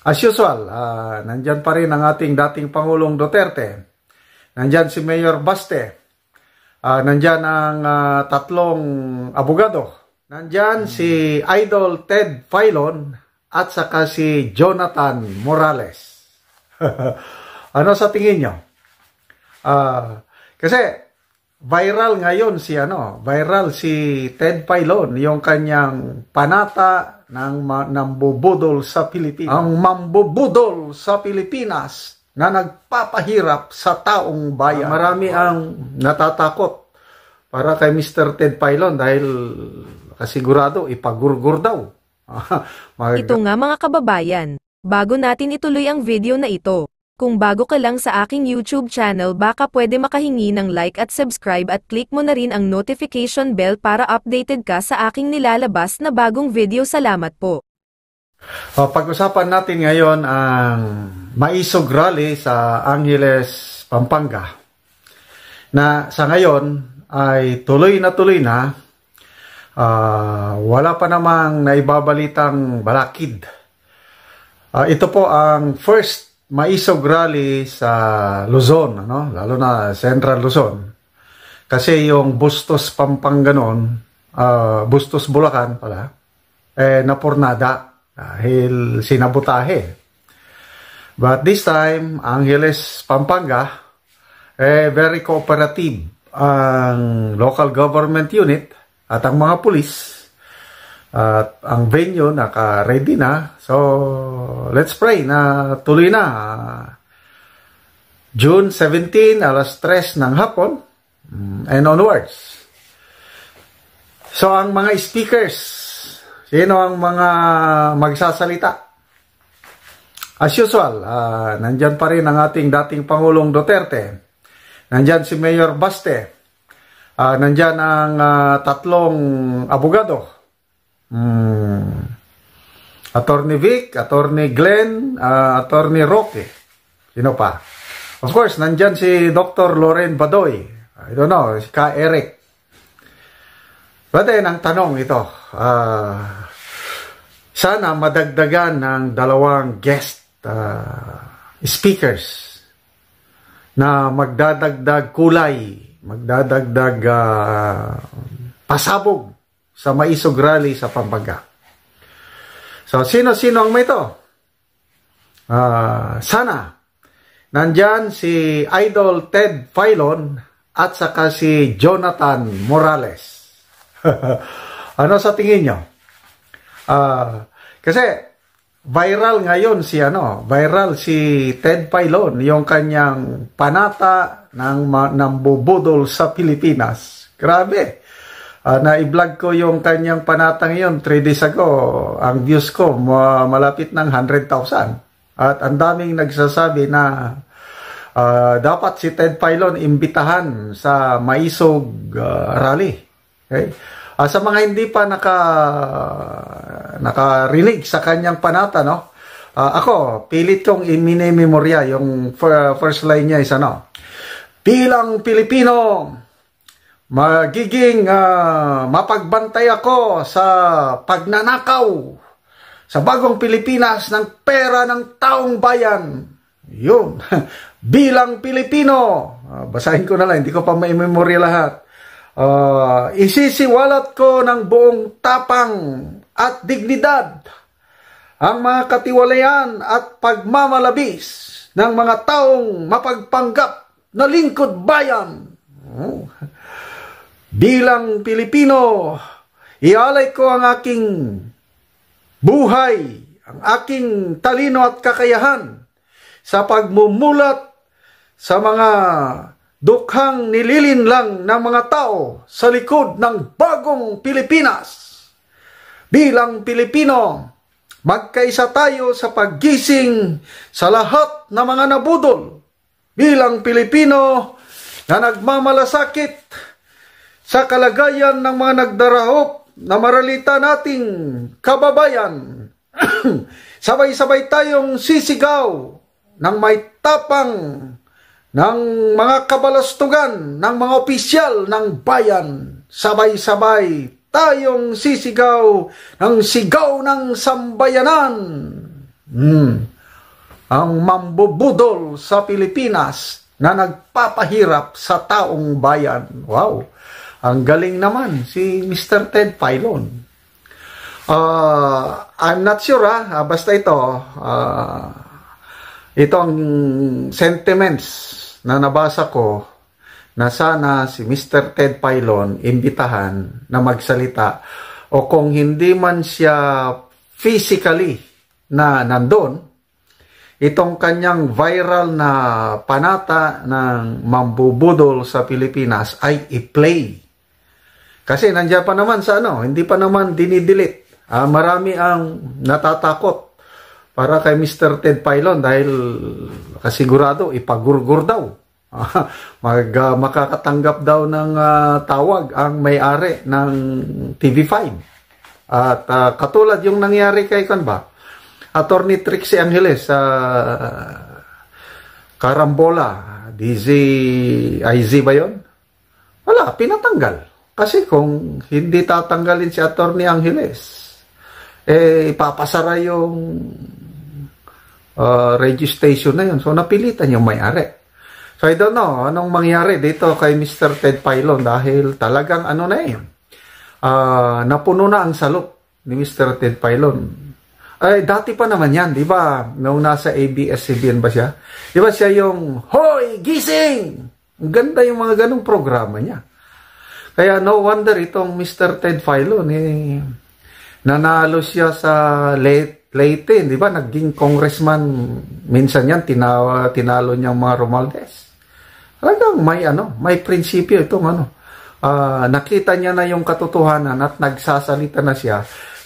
As usual, nandyan pa rin ang ating dating Pangulong Duterte. Nandyan si Mayor Baste. Nandyan ang tatlong abogado. Nandyan si Idol Ted Filon at saka si Jonathan Morales. Ano sa tingin nyo? Kasi viral ngayon si Ted Filon, yung kanyang panata ng mambubudol sa Pilipinas. Ang mambubudol sa Pilipinas na nagpapahirap sa taong bayan. Marami ang natatakot para kay Mr. Ted Filon dahil kasigurado ipagurgur daw. Ito nga mga kababayan, bago natin ituloy ang video na ito, kung bago ka lang sa aking YouTube channel baka pwede makahingi ng like at subscribe at click mo na rin ang notification bell para updated ka sa aking nilalabas na bagong video. Salamat po. Pag-usapan natin ngayon ang Maisog Rally sa Angeles, Pampanga, na sa ngayon ay tuloy na. Wala pa namang naibabalitang balakid. Ito po ang first Maisog Rally sa Luzon, lalo na Central Luzon. Kasi yung Bustos Pampanganon, Bustos Bulacan pala, napurnada dahil sinabotahe. But this time, Angeles, Pampanga, very cooperative ang local government unit at ang mga pulis. At ang venue naka-ready na. So, let's pray na tuloy na. June 17, alas 3 ng hapon and onwards. So, ang mga speakers, sino ang mga magsasalita? As usual, nandyan pa rin ang ating dating Pangulong Duterte. Nandyan si Mayor Baste. Nandyan ang tatlong abogado. Attorney Vic, Attorney Glenn, Attorney Roque. Sino pa? Of course, nandyan si Dr. Loren Badoy. I don't know, si Ka Eric. But then, ang tanong ito, sana madagdagan ng dalawang guest speakers na magdadagdag kulay, magdadagdag pasabog sa Maisog Rally sa Pampanga. So, sino-sino ang may ito? Sana, nandyan si Idol Ted Filon at saka si Jonathan Morales. Ano sa tingin nyo? Kasi, viral ngayon si Ted Filon, yung kanyang panata ng mambubudol sa Pilipinas. Grabe. Na-i-vlog ko yung kanyang panata ngayon 3 days ago. Ang views ko malapit ng 100,000. At ang daming nagsasabi na dapat si Ted Filon imbitahan sa Maisog Rally. Okay? Sa mga hindi pa nakarinig sa kanyang panata, ako, pilit kong iminememorya yung first line niya is bilang Pilipino, magiging mapagbantay ako sa pagnanakaw sa bagong Pilipinas ng pera ng taong bayan. Yun. Bilang Pilipino, basahin ko na lang, hindi ko pa maimemorya lahat. Isisiwalat ko ng buong tapang at dignidad ang mga katiwalayan at pagmamalabis ng mga taong mapagpanggap na lingkod bayan. Bilang Pilipino, ialay ko ang aking buhay, ang aking talino at kakayahan sa pagmumulat sa mga dukhang nililinlang ng mga tao sa likod ng bagong Pilipinas. Bilang Pilipino, magkaisa tayo sa paggising sa lahat ng mga nabudol. Bilang Pilipino na nagmamalasakit sa kalagayan ng mga nagdarahop na maralita nating kababayan. Sabay-sabay tayong sisigaw ng may tapang ng mga kabalastugan ng mga opisyal ng bayan. Sabay-sabay tayong sisigaw ng sigaw ng sambayanan. Ang mambubudol sa Pilipinas na nagpapahirap sa taong bayan. Wow! Ang galing naman si Mr. Ted Filon. I'm not sure basta itong sentiments na nabasa ko na sana si Mr. Ted Filon imbitahan na magsalita o kung hindi man siya physically na nandun, itong kanyang viral na panata ng mambubudol sa Pilipinas ay i-play. Kasi nandiyan pa naman sa hindi pa naman dinidelete. Marami ang natatakot para kay Mr. Ted Filon dahil kasigurado ipagurgur daw. Makakatanggap daw ng tawag ang may-ari ng TV5. At katulad yung nangyari kay Attorney Trixie Angeles sa Carambola, DZIZ ba yun? Wala, pinatanggal. Kasi kung hindi tatanggalin si Attorney Angeles, ipapasara yung registration na yun. So, napilitan yung may-ari. So, I don't know anong mangyari dito kay Mr. Ted Filon dahil talagang napuno na ang salot ni Mr. Ted Filon. Dati pa naman yan, di ba? Nung nasa ABS-CBN ba siya? Di ba siya yung, hoy, gising! Ang ganda yung mga ganong programa niya. Kaya no wonder itong Mr. Ted Filon, nanalo siya sa Leyte, di ba? Naging congressman, minsan yan, tinalo niyang mga Romualdez. Talagang may prinsipyo itong nakita niya na yung katotohanan at nagsasalita na siya.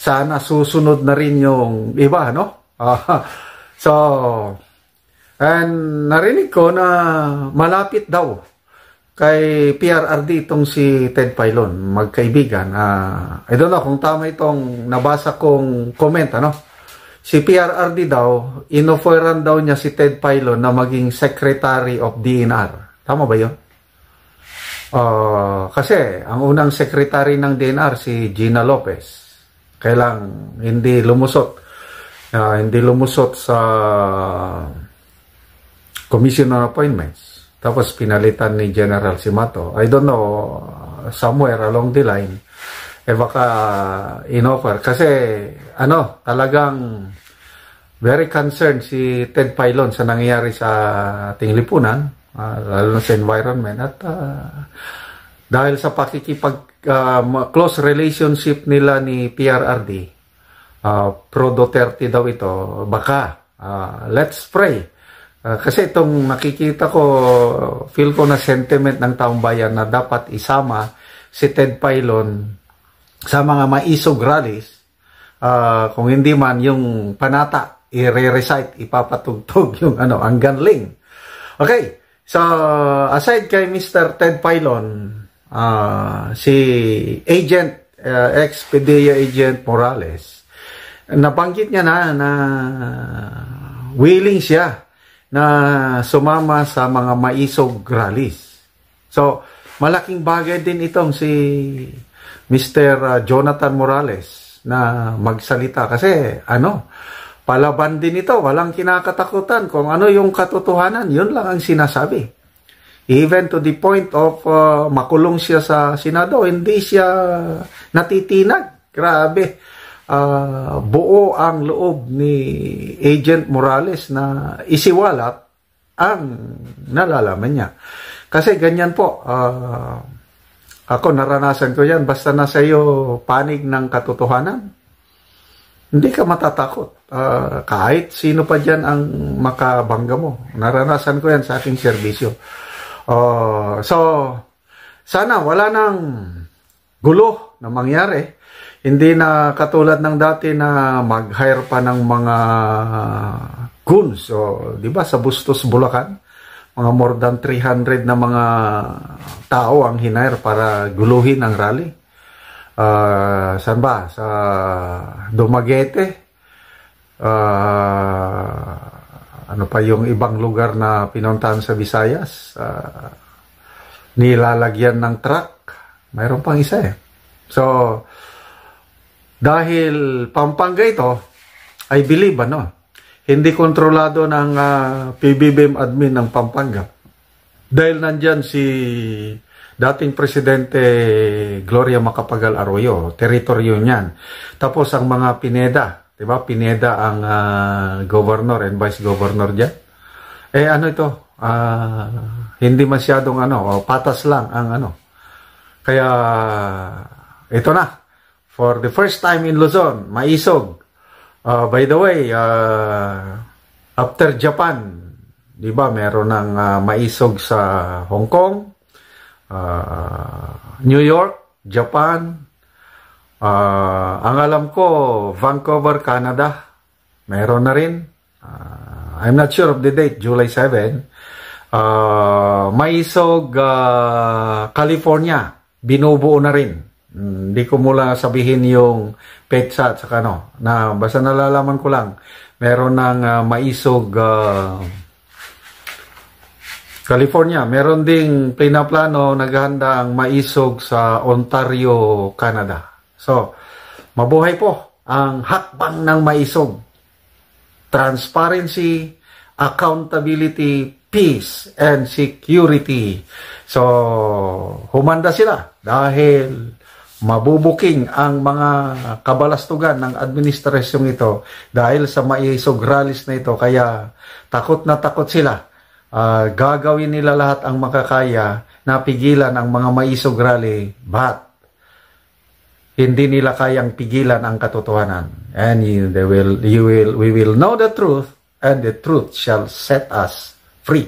Sana susunod na rin yung iba, So, and narinig ko na malapit daw kay PRRD itong si Ted Filon, magkaibigan. I don't know kung tama itong nabasa kong comment, Si PRRD daw, inofferan daw niya si Ted Filon na maging Secretary of DNR. Tama ba yun? Kasi ang unang secretary ng DNR si Gina Lopez. Kailang hindi lumusot sa Commission on Appointments. Tapos pinalitan ni General Simato. I don't know, somewhere along the line, baka inoffer. Kasi, talagang very concerned si Ted Filon sa nangyayari sa ating lipunan, lalo na sa environment. At dahil sa close relationship nila ni PRRD, pro Duterte daw ito, baka, let's pray. Kasi itong nakikita ko, feel ko na sentiment ng taong bayan na dapat isama si Ted Filon sa mga maisog rallies. Kung hindi man yung panata, i-recite, ipapatugtog yung ang ganling. Okay, so aside kay Mr. Ted Filon, si agent, ex-PDEA agent Morales, nabanggit niya na willing siya na sumama sa mga maisog rallies. So, malaking bagay din itong si Mr. Jonathan Morales na magsalita. Kasi, palaban din ito. Walang kinakatakutan. Kung ano yung katotohanan, yun lang ang sinasabi. Even to the point of makulong siya sa Senado, hindi siya natitinag. Grabe. Buo ang loob ni Agent Morales na isiwalat ang nalalaman niya. Kasi ganyan po, ako naranasan ko yan, basta nasa iyo panig ng katotohanan, hindi ka matatakot. Kahit sino pa dyan ang makabangga mo. Naranasan ko yan sa aking serbisyo. So, sana wala nang gulo na mangyari. Hindi na katulad ng dati na mag-hire pa ng mga goons. So, di ba, sa Bustos, Bulacan, mga more than 300 na mga tao ang hinire para guluhin ang rally. Saan ba? Sa Dumaguete. Ano pa yung ibang lugar na pinuntahan sa Visayas? Nilalagyan ng truck. Mayroon pang isa eh. So, dahil Pampanga ito, I believe, hindi kontrolado ng PBBM admin ng Pampanga. Dahil nandyan si dating Presidente Gloria Macapagal Arroyo, teritoryo niyan. Tapos ang mga Pineda, di ba? Pineda ang governor and vice governor dyan. Ano ito? Hindi masyadong patas lang ang Kaya ito na. For the first time in Luzon, maisog. By the way, after Japan, di ba, meron ng maisog sa Hong Kong, New York, Japan, ang alam ko, Vancouver, Canada, meron na rin. I'm not sure of the date, July 7. Maisog, California, binubuo na rin. Hindi ko mula sabihin yung petsa at saka na basta nalalaman ko lang, meron ng maisog California. Meron ding pinaplano, naghahanda ang maisog sa Ontario, Canada. So, mabuhay po ang hakbang ng maisog. Transparency, accountability, peace, and security. So, humanda sila dahil mabubuking ang mga kabalastugan ng administrasyong ito dahil sa maisog rallies na ito. Kaya takot na takot sila. Gagawin nila lahat ang makakaya na pigilan ang mga maisog rally, but hindi nila kayang pigilan ang katotohanan. And we will know the truth, and the truth shall set us free.